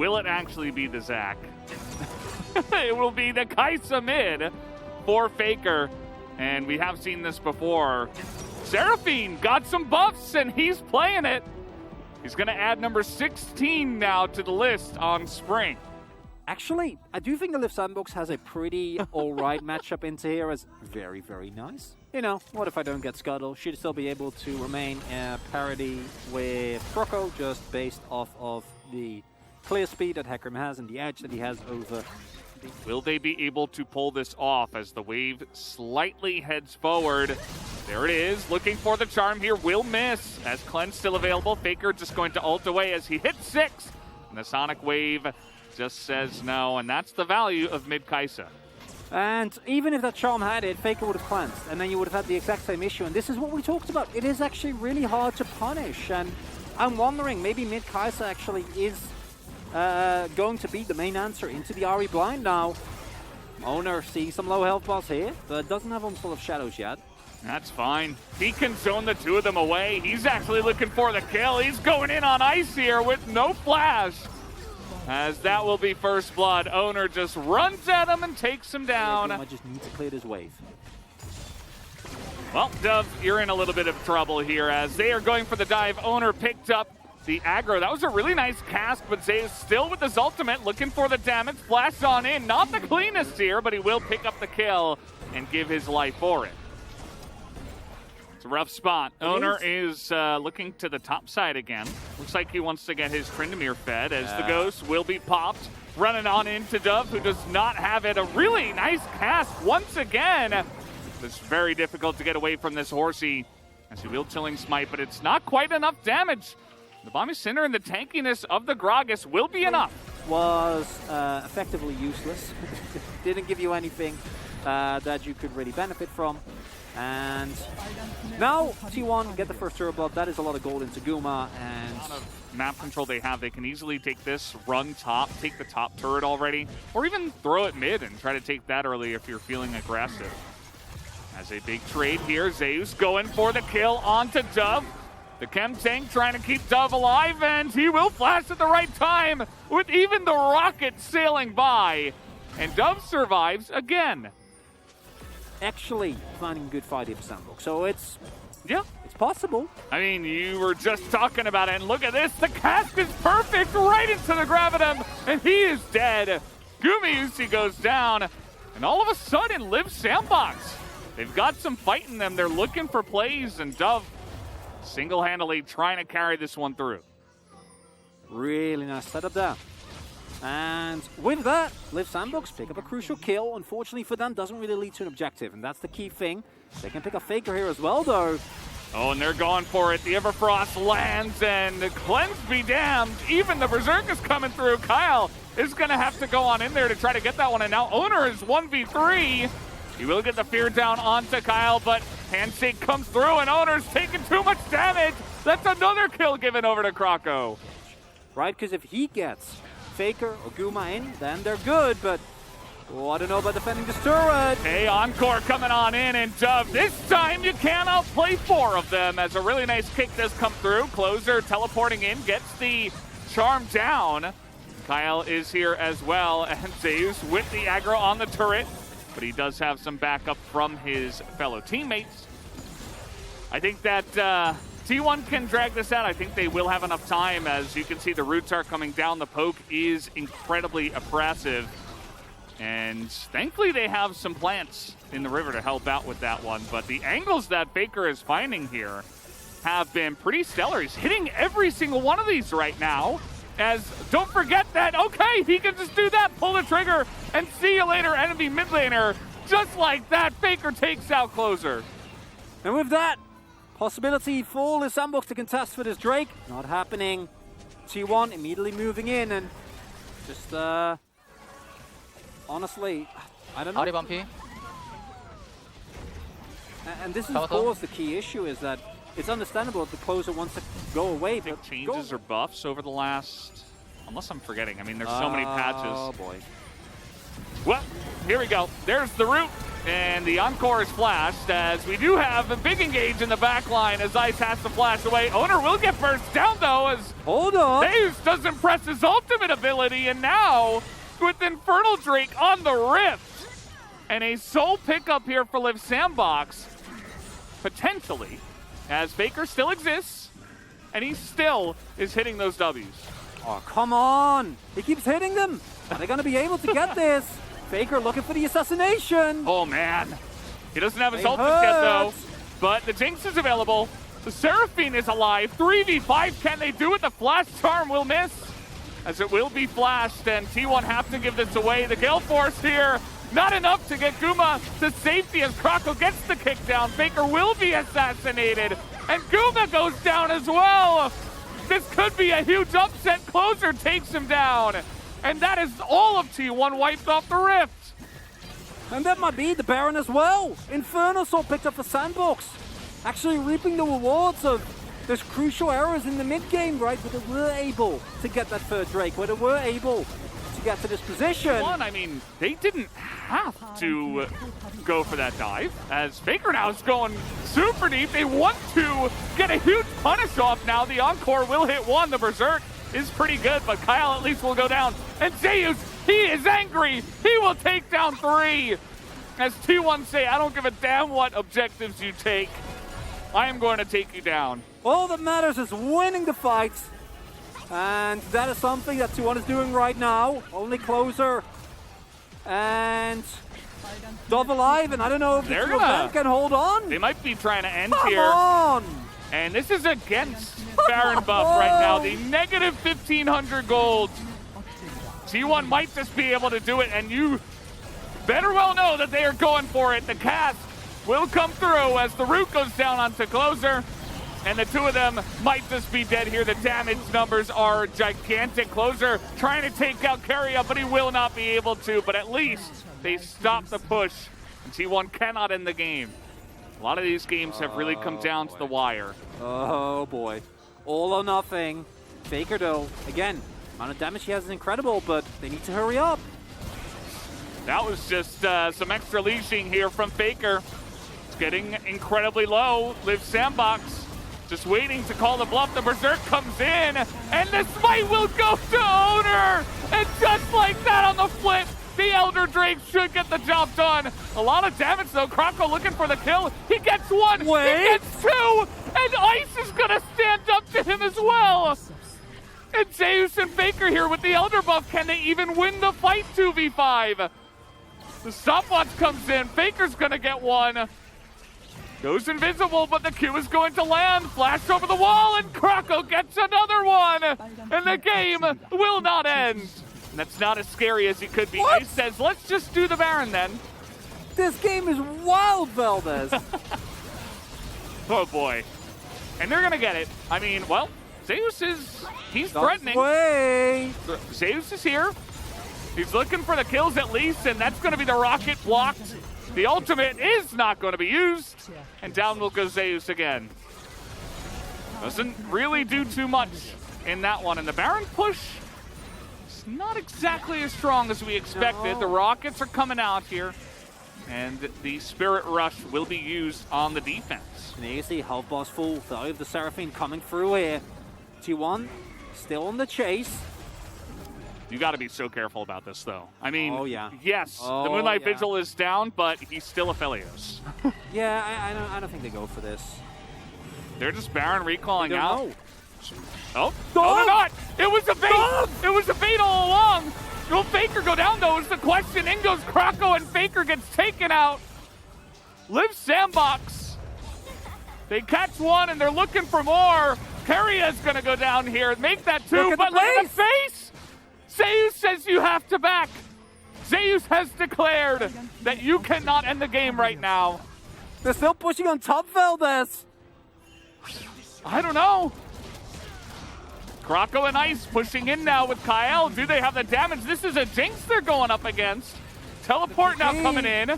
will it actually be the Zac? It will be the Kai'Sa mid for Faker. And we have seen this before. Seraphine got some buffs, and he's playing it. He's going to add number 16 now to the list on Spring. Actually, I do think the Liv Sandbox has a pretty alright matchup into here as very, very nice. You know, what if I don't get Scuttle? Should still be able to remain parity with Croco just based off of the clear speed that Hecarim has and the edge that he has over. Will they be able to pull this off as the wave slightly heads forward? There it is, looking for the charm here, will miss as Cleanse still available. Faker just going to ult away as he hits 6. And the Sonic Wave just says no, and that's the value of mid Kai'Sa. And even if that charm had it, Faker would have cleansed, and then you would have had the exact same issue. And this is what we talked about. It is actually really hard to punish, and I'm wondering maybe mid Kai'Sa actually is going to be the main answer into the Ahri blind now. Owner seeing some low health bars here, but doesn't have Onslaught of Shadows yet. That's fine. He can zone the two of them away. He's actually looking for the kill. He's going in on ice here with no flash. As that will be first blood. Owner just runs at him and takes him down. I just need to clear this wave. Well, Dove, you're in a little bit of trouble here as they are going for the dive. Owner picked up the aggro. That was a really nice cast, but Zeus still with his ultimate, looking for the damage. Flash on in. Not the cleanest here, but he will pick up the kill and give his life for it. It's a rough spot. Owner is looking to the top side again. Looks like he wants to get his Tryndamere fed as the Ghost will be popped. Running on into Dove, who does not have it. A really nice cast once again. It's very difficult to get away from this Horsey as he will Chilling Smite, but it's not quite enough damage. The Bomby Cinder and the tankiness of the Gragas will be enough. Was effectively useless. Didn't give you anything that you could really benefit from. And now T1 get the first turret blood. That is a lot of gold into Guma, and a lot of map control they have. They can easily take this, run top, take the top turret already, or even throw it mid and try to take that early if you're feeling aggressive. As a big trade here, Zeus going for the kill onto Dove. The Chem Tank trying to keep Dove alive, and he will flash at the right time with even the rocket sailing by. And Dove survives again. Actually finding a good fight here for Sandbox. So it's possible. I mean, you were just talking about it, and look at this. The cast is perfect right into the Gravitum, and he is dead. Gumayusi goes down, and all of a sudden, Liv Sandbox. They've got some fight in them. They're looking for plays, and Dove single-handedly trying to carry this one through. Really nice setup there. And with that, Liv Sandbox pick up a crucial kill. Unfortunately for them, doesn't really lead to an objective, and that's the key thing. They can pick up Faker here as well, though. Oh, and they're going for it. The Everfrost lands, and the Cleanse be damned. Even the Berserk is coming through. Kyle is going to have to go on in there to try to get that one, and now Owner is 1v3. He will get the fear down onto Kyle, but Handshake comes through, and Owner's taking too much damage. That's another kill given over to Croco. Right, because if he gets Faker or Guma in, then they're good, but I don't know about defending this turret. Hey, Encore coming on in, and Dove, this time you can't outplay 4 of them as a really nice kick does come through. Closer teleporting in, gets the charm down. Kyle is here as well, and Zeus with the aggro on the turret, but he does have some backup from his fellow teammates. I think that T1 can drag this out. I think they will have enough time. As you can see, the roots are coming down. The poke is incredibly oppressive. And thankfully, they have some plants in the river to help out with that one. But the angles that Faker is finding here have been pretty stellar. He's hitting every single one of these right now. As, don't forget that, okay, he can just do that, pull the trigger, and see you later, enemy mid laner. Just like that, Faker takes out Closer. And with that, possibility for the Sandbox to contest for this Drake. Not happening. T1 immediately moving in, and just, honestly, I don't know. Ahri bumpy. And this is, of course, the key issue is that it's understandable that the Closer wants to go away. I think changes or buffs over the last, unless I'm forgetting. I mean, there's so many patches. Oh, boy. Well, here we go. There's the root. And the Encore is flashed, as we do have a big engage in the back line as Ice has to flash away. Owner will get burst down, though, as Hold on. Zeus doesn't press his ultimate ability, and now with Infernal Drake on the Rift. And a soul pickup here for Liv Sandbox, potentially, as Faker still exists, and he still is hitting those W's. Oh, come on. He keeps hitting them. Are they going to be able to get this? Faker looking for the assassination. Oh, man. He doesn't have his They ultimate yet, hurt. though. But the Jinx is available. The Seraphine is alive. 3v5. Can they do it? The Flash Charm will miss, as it will be flashed. And T1 have to give this away. The Gale Force here. Not enough to get Guma to safety as Kroko gets the kick down. Faker will be assassinated. And Guma goes down as well. This could be a huge upset. Closer takes him down. And that is all of T1 wiped off the Rift. And that might be the Baron as well. Inferno Soul picked up the Sandbox. Actually reaping the rewards of those crucial errors in the mid-game, right? Where they were able to get that third Drake, where they were able to get to this position. I mean, they didn't have to go for that dive, as Faker now is going super deep. They want to get a huge punish off now. The Encore will hit one. The Berserk is pretty good, but Kyle at least will go down. And Zeus, he is angry. He will take down 3. As T1 say, I don't give a damn what objectives you take. I am going to take you down. All that matters is winning the fights. And that is something that T1 is doing right now. Only Closer and Dove alive, and I don't know if the two of them can hold on. They might be trying to end Come here. on! And this is against Baron buff right now. The negative 1,500 gold. T1 might just be able to do it, and you better well know that they are going for it. The cast will come through as the root goes down onto Closer, and the two of them might just be dead here. The damage numbers are gigantic. Closer trying to take out Carrier, but he will not be able to, but at least they stop the push, and T1 cannot end the game. A lot of these games have really come down to the wire. Oh boy. All or nothing. Faker though, again, amount of damage he has is incredible, but they need to hurry up. That was just some extra leashing here from Faker. It's getting incredibly low. Liv Sandbox just waiting to call the bluff. The Berserk comes in, and the smite will go to Owner! And just like that on the flip, the Elder Drake should get the job done. A lot of damage though. Kroko looking for the kill. He gets one. Wait. He gets 2. And Ice is going to stand up to him as well. And Zeus and Faker here with the Elder buff. Can they even win the fight 2v5? The stopwatch comes in. Faker's going to get one. Goes invisible, but the Q is going to land. Flash over the wall, and Kroko gets another one. And the game will not end. And that's not as scary as it could be. What? Ice says, let's just do the Baron then. This game is wild, Valdez. Oh boy. And they're gonna get it. I mean, well, Zeus is, he's threatening. Way. Zeus is here. He's looking for the kills at least, and that's gonna be the rocket blocked. The ultimate is not gonna be used. And down will go Zeus again. Doesn't really do too much in that one. And the Baron push, not exactly as strong as we expected. No. The rockets are coming out here, and the Spirit Rush will be used on the defense. And here you see Health Boss full, Value of the Seraphine coming through here. T1 still on the chase. You got to be so careful about this, though. I mean, Oh, yeah. yes, the Oh, Moonlight yeah. Vigil is down, but he's still a Phelios. Yeah, I don't think they go for this. They're just Baron recalling They don't out. know. Oh, Dove! no, they're not. It was a bait. Dove! It was a bait all along. Will Faker go down, though, is the question. In goes Kroko, and Faker gets taken out. Liv Sandbox. They catch one, and they're looking for more. Karia's going to go down here and make that 2, Look at but the look at the face. Zeus says you have to back. Zeus has declared that you cannot end the game right now. They're still pushing on top, Valdez. I don't know. Kroko and Ice pushing in now with Kyle. Do they have the damage? This is a Jinx they're going up against. Teleport now coming in.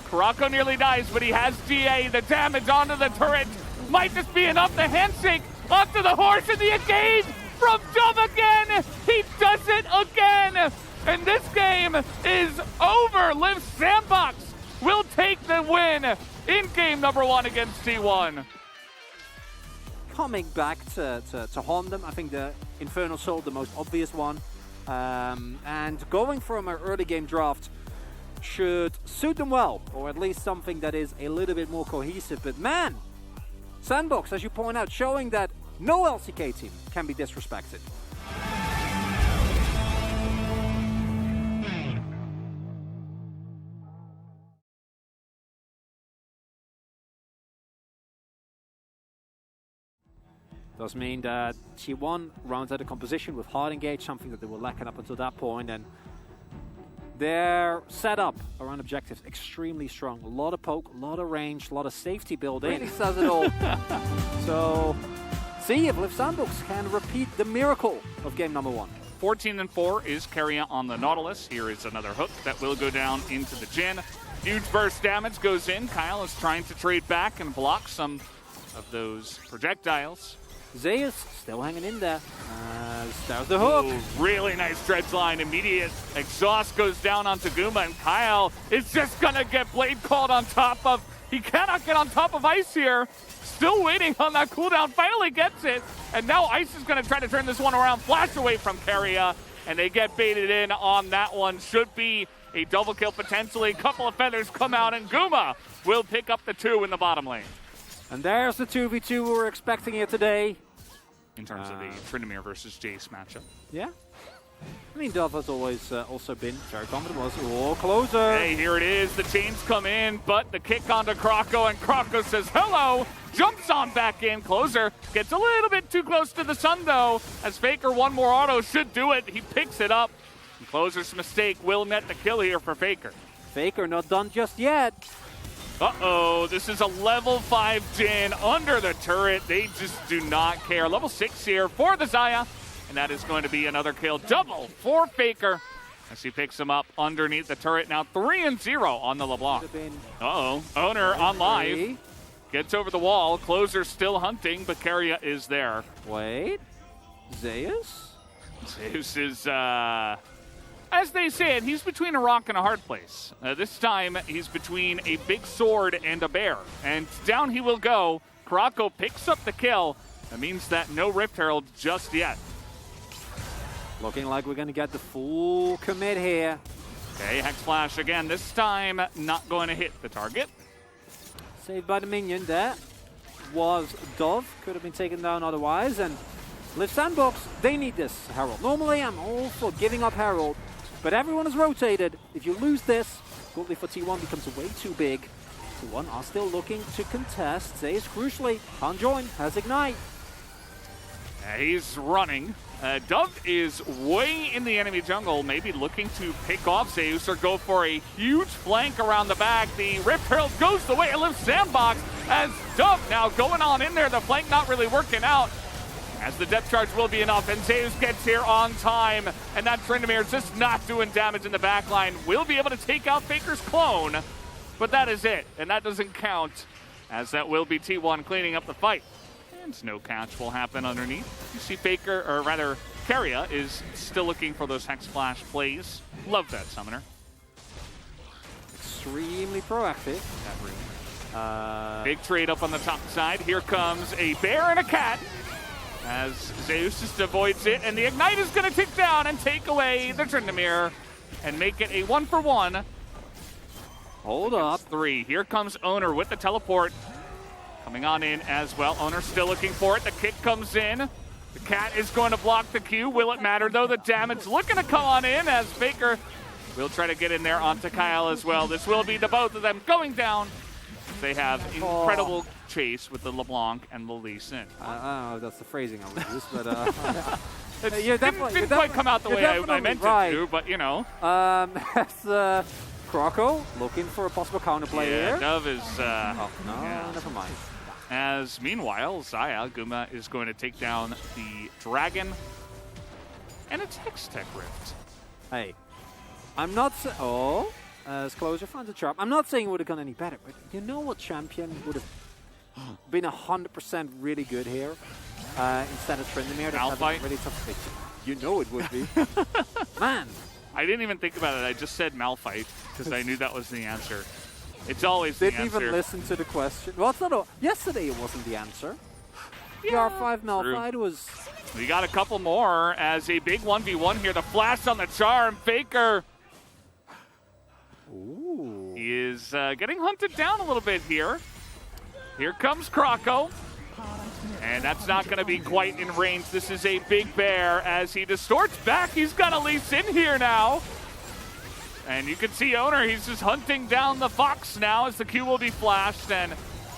Kroko nearly dies, but he has GA. The damage onto the turret might just be enough. The handshake onto the horse, and the engage from Dove again. He does it again. And this game is over. Liv Sandbox will take the win in game number 1 against T1. Coming back to haunt them, I think the Infernal Soul, the most obvious one. And going from an early game draft should suit them well, or at least something that is a little bit more cohesive. But man, Sandbox, as you point out, showing that no LCK team can be disrespected. Does mean that T1 rounds out the composition with hard engage, something that they were lacking up until that point, and their setup around objectives extremely strong. A lot of poke, a lot of range, a lot of safety built in. Really says it all. So, see if Liv Sandbox can repeat the miracle of game number 1. 14-4 is Keria on the Nautilus. Here is another hook that will go down into the Jhin. Huge burst damage goes in. Kyle is trying to trade back and block some of those projectiles. Zeus still hanging in there. There's the hook. Ooh, really nice dredge line. Immediate exhaust goes down onto Guma, and Kyle is just gonna get blade called on top of. He cannot get on top of Ice here. Still waiting on that cooldown. Finally gets it, and now Ice is gonna try to turn this one around. Flash away from Keria, and they get baited in on that one. Should be a double kill potentially. Couple of feathers come out, and Guma will pick up the 2 in the bottom lane. And there's the 2v2 we were expecting here today. In terms of the Tryndamere versus Jace matchup. Yeah. I mean, Dove has always also been very comfortable. Oh, closer. Hey, here it is. The chains come in, but the kick onto Kroko, and Kroko says hello. Jumps on back in. Closer gets a little bit too close to the sun, though, as Faker one more auto should do it. He picks it up. And Closer's mistake will net the kill here for Faker. Faker not done just yet. Uh-oh, this is a level 5 Jhin under the turret. They just do not care. Level 6 here for the Xayah, and that is going to be another kill. Double for Faker as he picks him up underneath the turret. Now 3-0 on the LeBlanc. Uh-oh, Owner on live. Gets over the wall. Closer still hunting, but Keria is there. Wait, Zeus? Zeus is, as they said, he's between a rock and a hard place. This time, he's between a big sword and a bear. And down he will go. Kroko picks up the kill. That means that no Rift Herald just yet. Looking like we're going to get the full commit here. Okay, Hex Flash again. This time, not going to hit the target. Saved by the minion. There was Dove. Could have been taken down otherwise. And Liv Sandbox, they need this Herald. Normally, I'm all for giving up Herald. But everyone is rotated. If you lose this, Goldie for T1 becomes way too big. T1 are still looking to contest. Zeus crucially can't join, has Ignite. He's running. Dove is way in the enemy jungle, maybe looking to pick off Zeus or go for a huge flank around the back. The Rift Herald goes the way of Liv Sandbox as Dove now going on in there. The flank not really working out, as the depth charge will be enough, and Zeus gets here on time, and that Tryndamere is just not doing damage in the backline. Will be able to take out Faker's clone, but that is it, and that doesn't count, as that will be T1 cleaning up the fight. And no catch will happen underneath. You see Faker, or rather, Keria is still looking for those Hex Flash plays. Love that Summoner. Extremely proactive. Big trade up on the top side. Here comes a bear and a cat, as Zeus just avoids it, and the Ignite is going to tick down and take away the Tryndamere and make it a 1-for-1. Hold up. 3. Here comes Owner with the teleport. Coming on in as well. Owner still looking for it. The kick comes in. The cat is going to block the Q. Will it matter, though? The damage looking to come on in as Faker will try to get in there onto Kyle as well. This will be the both of them going down. They have incredible chase with the LeBlanc and the Lee Sin. I don't know if that's the phrasing I would use, but it didn't quite come out the way I meant it to, but you know. That's Kroko looking for a possible counterplay here. Yeah, Dove is... never mind. As meanwhile, Xayah, Guma is going to take down the Dragon, and it's Hextech Rift. Hey, I'm not... as Closer finds a trap. I'm not saying it would have gone any better, but you know what champion would have been 100% really good here instead of Tryndamere? Malphite? Really tough. You know it would be. Man. I didn't even think about it. I just said Malphite because I knew that was the answer. It's always the Didn't answer. even listen to the question. Well, it's not yesterday it wasn't the answer. The R5 Malphite was... We got a couple more as a big 1v1 here. The flash on the charm. Faker. Ooh. He is getting hunted down a little bit here. Here comes Croco. And that's not going to be quite in range. This is a big bear as he distorts back. He's got Elise in here now. And you can see Owner, he's just hunting down the Fox now as the Q will be flashed. And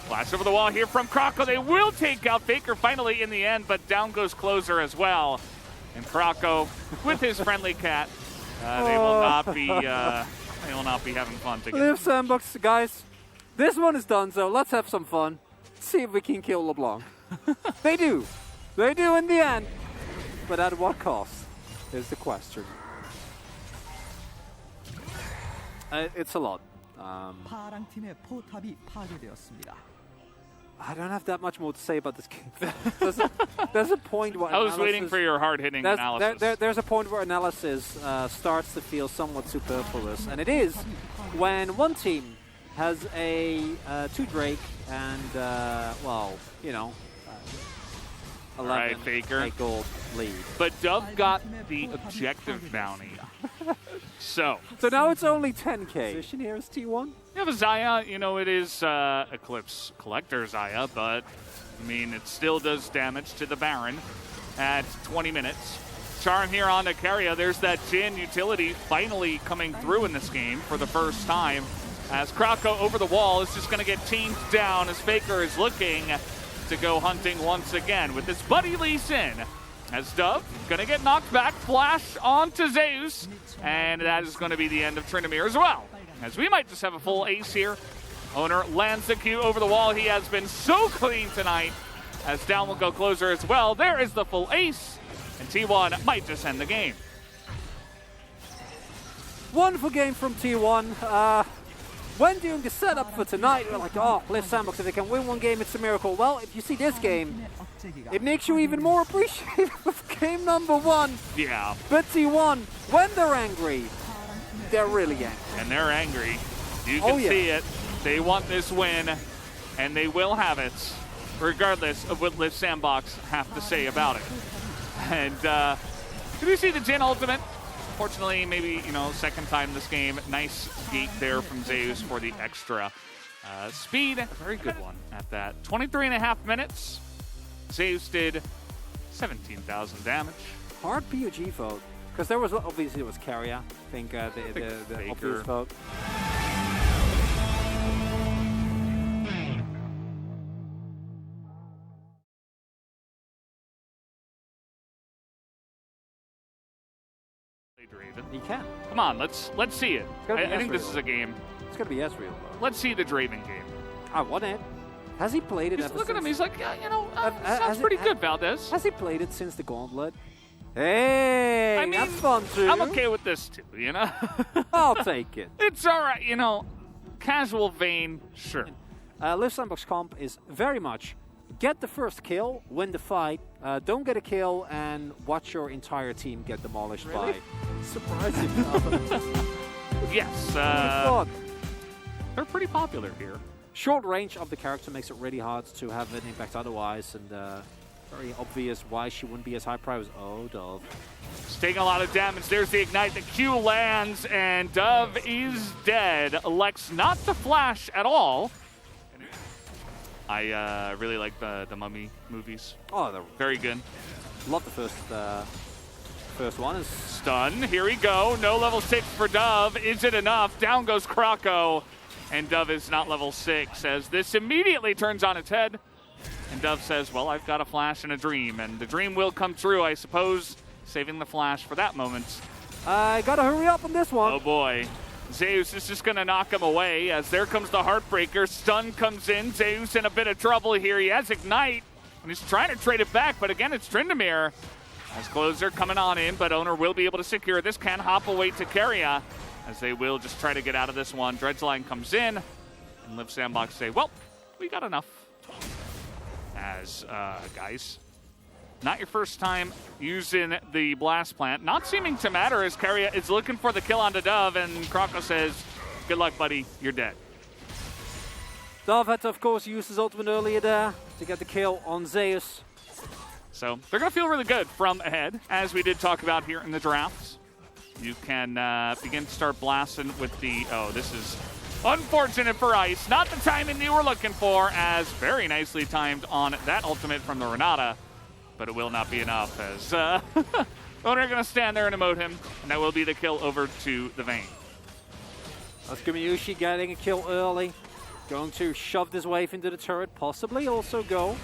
flash over the wall here from Croco. They will take out Faker finally in the end, but down goes Closer as well. And Croco with his friendly cat. They will not be having fun together. Live Sandbox, guys. This one is done, so let's have some fun. See if we can kill LeBlanc. They do. They do in the end. But at what cost is the question. It's a lot. 파랑팀의 포탑이 파괴되었습니다. I don't have that much more to say about this game. There's a point where I was waiting for your hard-hitting analysis. There's a point where analysis starts to feel somewhat superfluous, and it is when one team has a 2 Drake and, well, you know, 11 Faker. gold lead. But Dove got the objective bounty. So now it's only 10k. Position here is T1. You have a Xayah, you know, it is Eclipse Collector Xayah, but, I mean, it still does damage to the Baron at 20 minutes. Charm here on to Keria. There's that Jhin utility finally coming through in this game for the first time, as Croco over the wall is just going to get teamed down as Faker is looking to go hunting once again with his buddy Lee Sin. As Dove gonna get knocked back, flash onto Zeus, and that is gonna be the end of Tryndamere as well. As we might just have a full ace here. Owner lands the Q over the wall. He has been so clean tonight, as down will go Closer as well. There is the full ace, and T1 might just end the game. Wonderful game from T1. When doing the setup for tonight, we're like, oh, Live Sandbox, if they can win one game, it's a miracle. Well, if you see this game, it makes you even more appreciative of game number 1. Yeah. But T1, when they're angry, they're really angry. And they're angry. You can see it. They want this win, and they will have it, regardless of what Live Sandbox have to say about it. And did you see the Jhin ultimate? Fortunately, maybe, you know, second time this game. Nice gate there from Zeus for the extra speed. A very good one at that. 23.5 minutes. Zeus did 17,000 damage. Hard PUG vote, because there was, obviously it was Keria, I think the obvious vote. He can. Come on, let's see it. I think this is a game. It's gonna be Ezreal though. Let's see the Draven game. I want it. Has he played it He's ever looking at since? me, he's like, yeah, you know, sounds pretty good, Valdez. Has he played it since the Gauntlet? Hey, I mean, that's fun too. I'm okay with this too, you know? I'll take it. It's all right, you know, casual vein, sure. Live Sandbox comp is very much get the first kill, win the fight, don't get a kill, and watch your entire team get demolished by... Surprising. Yes, they're pretty popular here. Short range of the character makes it really hard to have an impact otherwise, and very obvious why she wouldn't be as high price. Oh, Dove. It's taking a lot of damage. There's the Ignite. The Q lands, and Dove is dead. Elects not to flash at all. I really like the Mummy movies. Oh, they're very good. Love the first one. Is stun. Here we go. No level 6 for Dove. Is it enough? Down goes Croco. And Dove is not level 6 as this immediately turns on its head. And Dove says, well, I've got a flash and a dream. And the dream will come true, I suppose, saving the flash for that moment. I gotta hurry up on this one. Oh, boy. Zeus is just going to knock him away as there comes the Heartbreaker. Stun comes in. Zeus in a bit of trouble here. He has Ignite, and he's trying to trade it back. But again, it's Tryndamere. As Closer coming on in, but Owner will be able to secure this. Can hop away to Keria, as they will just try to get out of this one. Dredgeline comes in, and Live Sandbox say, well, we got enough. As, guys, not your first time using the Blast Plant. Not seeming to matter as Keria is looking for the kill onto Dove, and Croco says, good luck, buddy, you're dead. Dove had to, of course, use his ultimate earlier there to get the kill on Zeus. So they're going to feel really good from ahead, as we did talk about here in the drafts. You can begin to start blasting with the... Oh, this is unfortunate for Ice. Not the timing you were looking for, as very nicely timed on that ultimate from the Renata. But it will not be enough, as Owner going to stand there and emote him, and that will be the kill over to the Vayne. That's Gumayushi getting a kill early. Going to shove this wave into the turret, possibly also go.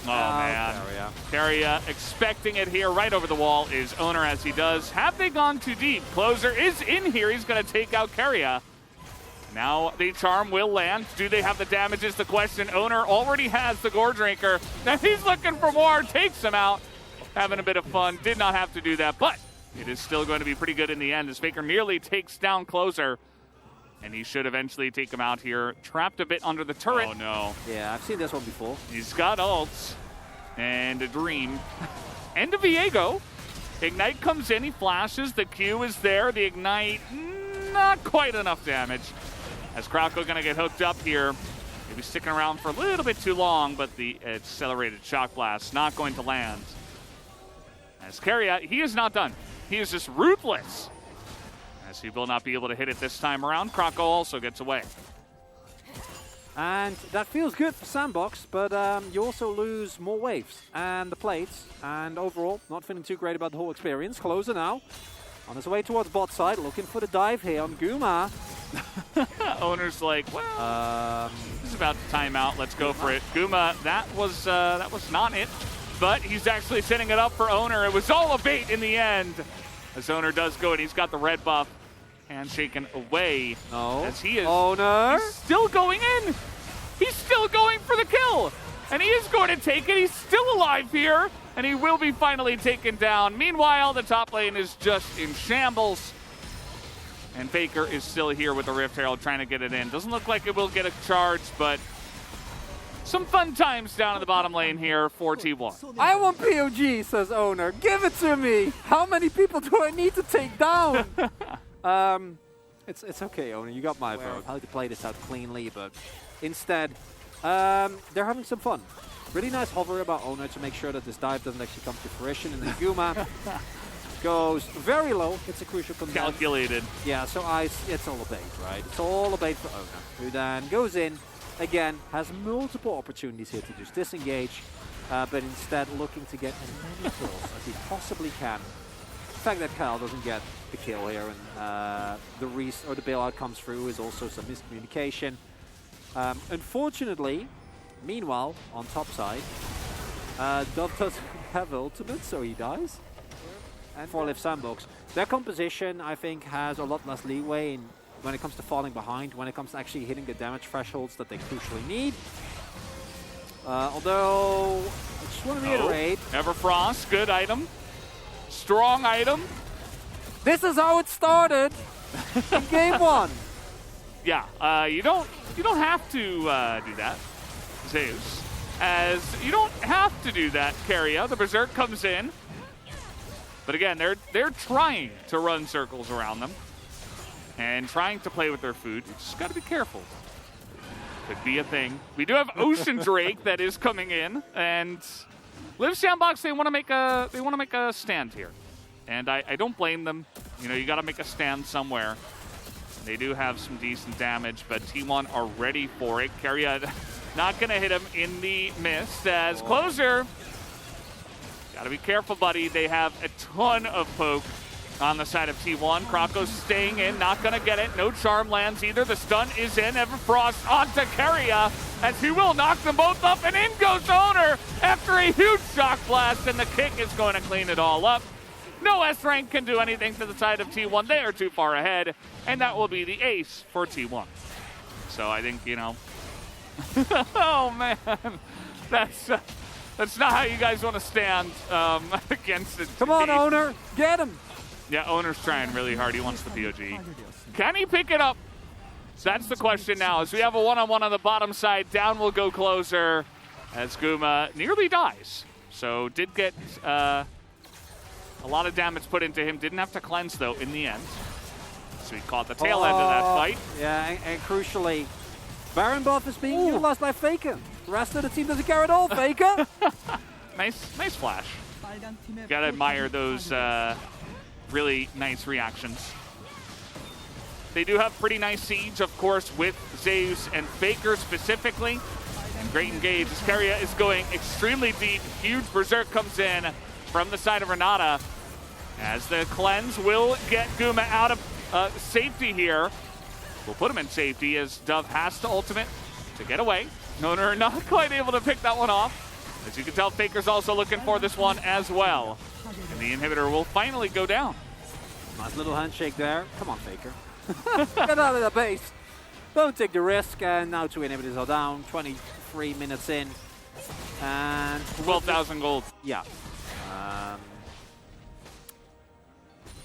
Oh, man. Keria expecting it here right over the wall is Owner as he does. Have they gone too deep? Closer is in here. He's going to take out Keria. Now the charm will land. Do they have the damage is the question. Owner already has the Gore Drinker. Now he's looking for more. Takes him out. Having a bit of fun. Did not have to do that, but it is still going to be pretty good in the end as Faker nearly takes down Closer. And he should eventually take him out here. Trapped a bit under the turret. Oh, no. Yeah, I've seen this one before. He's got ults. And a Dream. And a Viego. Ignite comes in. He flashes. The Q is there. The Ignite, not quite enough damage. As Krauko going to get hooked up here. Maybe sticking around for a little bit too long, but the accelerated Shock Blast not going to land. As Keria, he is not done. He is just ruthless. As he will not be able to hit it this time around. Krauko also gets away. And that feels good for Sandbox, but you also lose more waves and the plates. And overall, not feeling too great about the whole experience. Closer now. On his way towards bot side, looking for the dive here on Guma. Owner's like, well, this is about to time out. Let's go for it. Guma, that was not it. But he's actually setting it up for Owner. It was all a bait in the end. As Owner does go, and he's got the red buff. Handshaken away. No. As he is Owner. He's still going in. He's still going for the kill. And he is going to take it. He's still alive here. And he will be finally taken down. Meanwhile, the top lane is just in shambles. And Faker is still here with the Rift Herald trying to get it in. Doesn't look like it will get a charge, but some fun times down in the bottom lane here for T1. I want POG, says Owner. Give it to me. How many people do I need to take down? It's okay, Owner. You got my vote. How to play this out cleanly, but instead, they're having some fun. Really nice hover about Owner to make sure that this dive doesn't actually come to fruition. And then Guma goes very low. It's a crucial command. Calculated. Yeah, so it's all a bait, right? It's all a bait for Owner, who then goes in, again, has multiple opportunities here to just disengage, but instead looking to get as many kills as he possibly can. The fact that Kyle doesn't get the kill here and the bailout comes through is also some miscommunication. Unfortunately, meanwhile, on top side, Dove doesn't have ultimate, so he dies. And for Live Sandbox, their composition, I think, has a lot less leeway when it comes to falling behind, when it comes to actually hitting the damage thresholds that they crucially need. Although, I just want to reiterate. Everfrost, good item. Strong item. This is how it started in game one. Yeah, you don't have to do that, Zeus. As you don't have to do that, Keria. The Berserk comes in. But again, they're trying to run circles around them and trying to play with their food. You just got to be careful. Could be a thing. We do have Ocean Drake that is coming in, and Live Sandbox, they want to make a stand here, and I don't blame them. You know, you got to make a stand somewhere. They do have some decent damage, but T1 are ready for it. Keria not going to hit him in the mist as Closer. Got to be careful, buddy. They have a ton of poke on the side of T1. Krauko's staying in, not going to get it. No charm lands either. The stun is in. Everfrost onto Keria as he will knock them both up, and in goes Owner after a huge shock blast, and the kick is going to clean it all up. No S-Rank can do anything to the side of T1. They are too far ahead, and that will be the ace for T1. So I think, you know, oh man, that's not how you guys want to stand against it. Come on, Owner, get him. Yeah, Owner's trying really hard. He wants the POG. Can he pick it up? That's the question now. As we have a one-on-one on the bottom side, down will go Closer as Guma nearly dies. So did get a lot of damage put into him. Didn't have to cleanse, though, in the end. So he caught the tail end of that fight. Yeah, and crucially, Baron buff is being utilized by Faker. The rest of the team doesn't care at all, Faker. Nice flash. Gotta admire those really nice reactions. They do have pretty nice siege, of course, with Zeus and Faker specifically. Great engage. Iscaria is going extremely deep. Huge Berserk comes in from the side of Renata. As the cleanse will get Guma out of safety here. We'll put him in safety as Dove has to ultimate to get away. Noner not quite able to pick that one off. As you can tell, Faker's also looking for this one as well. And the inhibitor will finally go down. Nice little handshake there. Come on, Faker. Get out of the base. Don't take the risk. And now 2 inhibitors are down. 23 minutes in. And 12,000 gold. Yeah.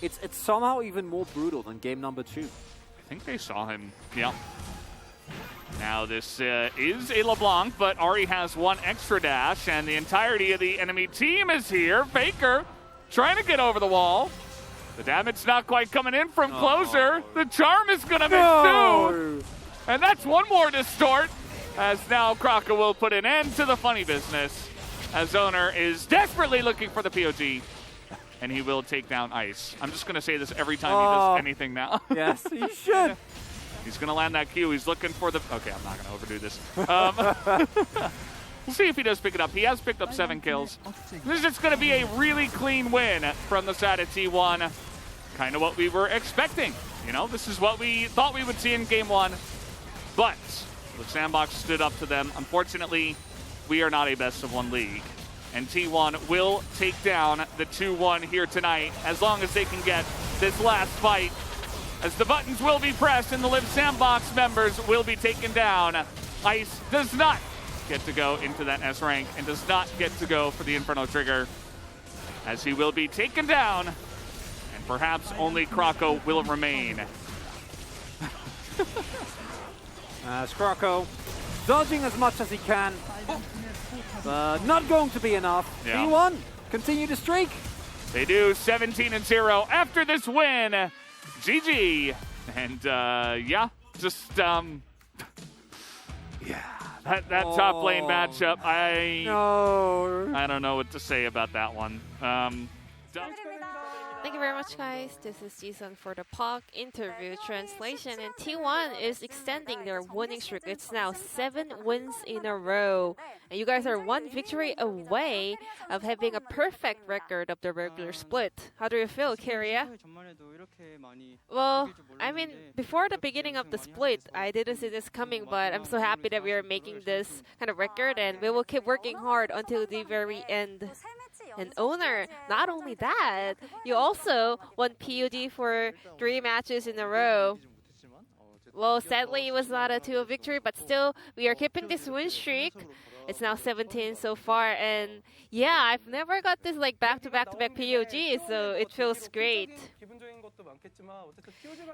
It's somehow even more brutal than game number 2. I think they saw him. Yeah. Now this is a LeBlanc, but Ari has one extra dash, and the entirety of the enemy team is here. Faker trying to get over the wall. The damage not quite coming in from Closer. The charm is going to miss too. And that's one more distort, as now Kraka will put an end to the funny business, as Owner is desperately looking for the POG, and he will take down Ice. I'm just going to say this every time he does anything now. Yes, he should. He's going to land that Q. He's looking for the... Okay, I'm not going to overdo this. We'll see if he does pick it up. He has picked up 7 kills. This is just going to be a really clean win from the side of T1. Kind of what we were expecting. You know, this is what we thought we would see in game 1. But the sandbox stood up to them. Unfortunately, we are not a best-of-1 league. And T1 will take down the 2-1 here tonight as long as they can get this last fight. As the buttons will be pressed and the Live Sandbox members will be taken down. Ice does not get to go into that S rank and does not get to go for the Inferno Trigger, as he will be taken down, and perhaps only Krako will remain. Krako dodging as much as he can, but not going to be enough. Yeah. T1 continue the streak. They do 17-0 after this win. GG. And yeah, just yeah, that top lane matchup, I don't know what to say about that one. Thank you very much, guys. This is Jason for the POC interview translation, and T1 is extending their winning streak. It's now 7 wins in a row, and you guys are 1 victory away of having a perfect record of the regular split. How do you feel, Kyria? Well, I mean, before the beginning of the split, I didn't see this coming, but I'm so happy that we are making this kind of record, and we will keep working hard until the very end. And Owner, not only that, you also won PUD for 3 matches in a row. Well, sadly, it was not a 2-0 victory, but still, we are keeping this win streak. It's now 17 so far, and yeah, I've never got this like back-to-back-to-back POG, so it feels great.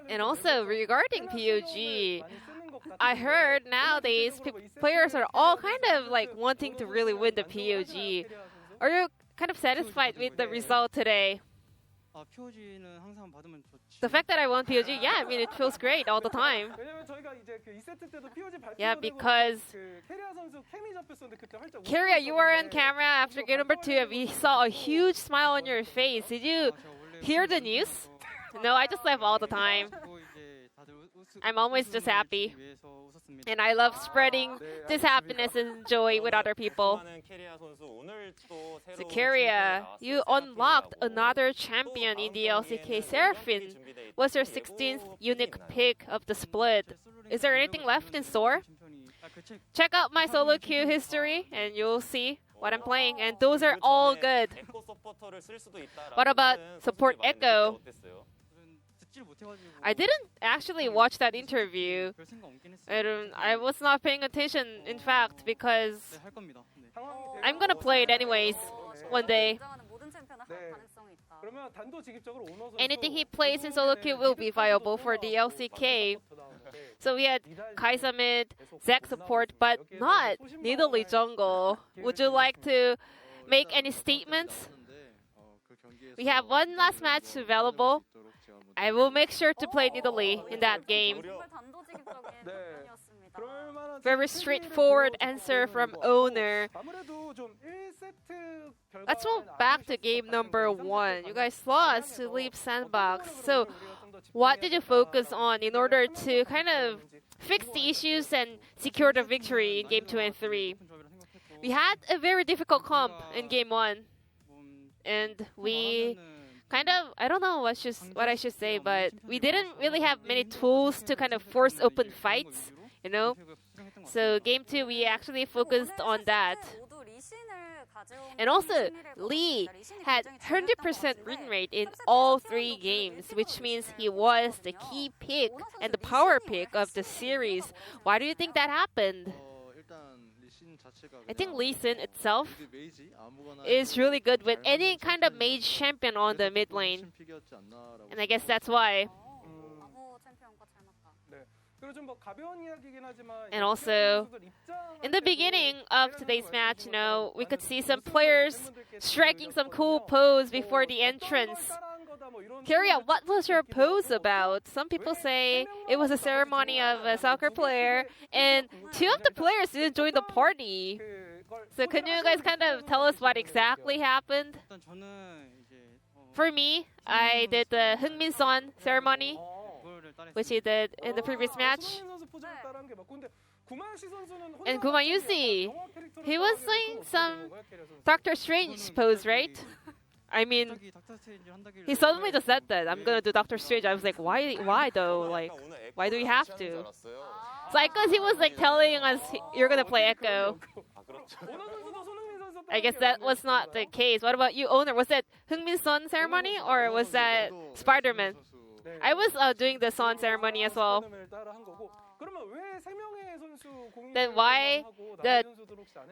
And also, regarding POG, I heard nowadays players are all kind of like wanting to really win the POG. Are you kind of satisfied with the result today? The fact that I won POG, yeah, I mean, it feels great all the time. Yeah, because Kyria, you were on camera after game number 2. We saw a huge smile on your face. Did you hear the news? No, I just laugh all the time. I'm always just happy. And I love spreading this happiness and joy with other people. So Kyria, you unlocked another champion in the LCK. Seraphine was your 16th unique pick of the split. Is there anything left in store? Check out my solo queue history and you'll see what I'm playing. And those are all good. What about support Echo? I didn't actually watch that interview. I was not paying attention, in fact, because I'm gonna play it anyways one day. Anything he plays in solo queue will be viable for the LCK. So we had Kai'Sa mid, Zac support, but not Nidalee jungle. Would you like to make any statements? We have one last match available. I will make sure to play Nidalee in that game. Very straightforward answer from owner. Let's move back to game number 1. You guys lost to Leap Sandbox. So what did you focus on in order to kind of fix the issues and secure the victory in game 2 and 3? We had a very difficult comp in game 1. And we kind of, I don't know what I should say, but we didn't really have many tools to kind of force open fights, you know? So game 2, we actually focused on that. And also, Lee had 100% win rate in all 3 games, which means he was the key pick and the power pick of the series. Why do you think that happened? I think Lee Sin itself is really good with any kind of mage champion on the mid lane. And I guess that's why. And also, in the beginning of today's match, you know, we could see some players striking some cool pose before the entrance. Kyria, what was your pose about? Some people say it was a ceremony of a soccer player, and 2 of the players didn't join the party. So can you guys kind of tell us what exactly happened? For me, I did the Heung-min Son ceremony, which he did in the previous match. And Kuma Yuzi, he was doing some Doctor Strange pose, right? I mean, he suddenly just said that, I'm gonna do Doctor Strange. I was like, why though? Like, why do we have to? It's like, cause he was like telling us, you're gonna play Echo. I guess that was not the case. What about you, owner? Was that Heung-min Son ceremony or was that Spider-Man? I was doing the Son ceremony as well. Then why the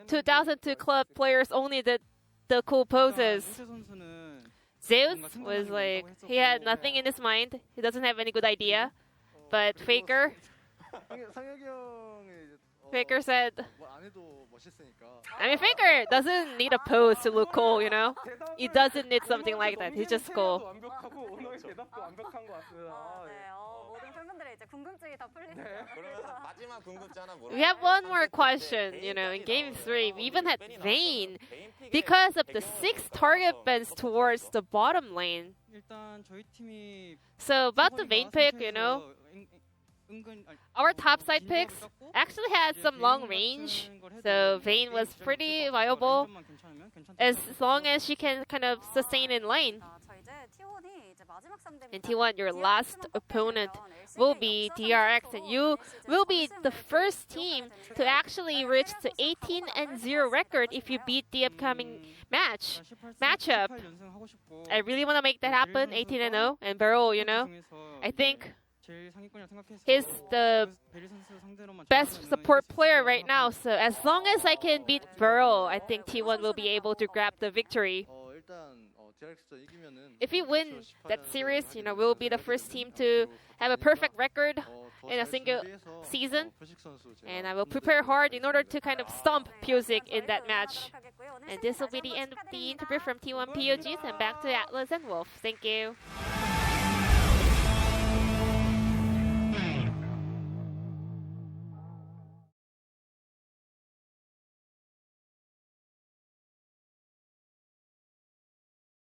2002 club players only did the cool poses? Zeus was like, he had nothing in his mind. He doesn't have any good idea. But Faker said, I mean, Faker doesn't need a pose to look cool, you know? He doesn't need something like that. He's just cool. We have one more question, you know, in game 3, we even had Vayne because of the 6 target bans towards the bottom lane. So about the Vayne pick, you know, our top side picks actually had some long range, so Vayne was pretty viable as long as she can kind of sustain in lane. In T1, your last opponent will be DRX, and you will be the first team to actually reach the 18-0 record if you beat the upcoming matchup. I really want to make that happen, 18-0, and Beryl, you know, I think he's the best support player right now, so as long as I can beat Beryl, I think T1 will be able to grab the victory. If we win that series, you know, we'll be the first team to have a perfect record in a single season. And I will prepare hard in order to kind of stomp Pyosik in that match. And this will be the end of the interview from T1 POGs, and back to Atlas and Wolf. Thank you.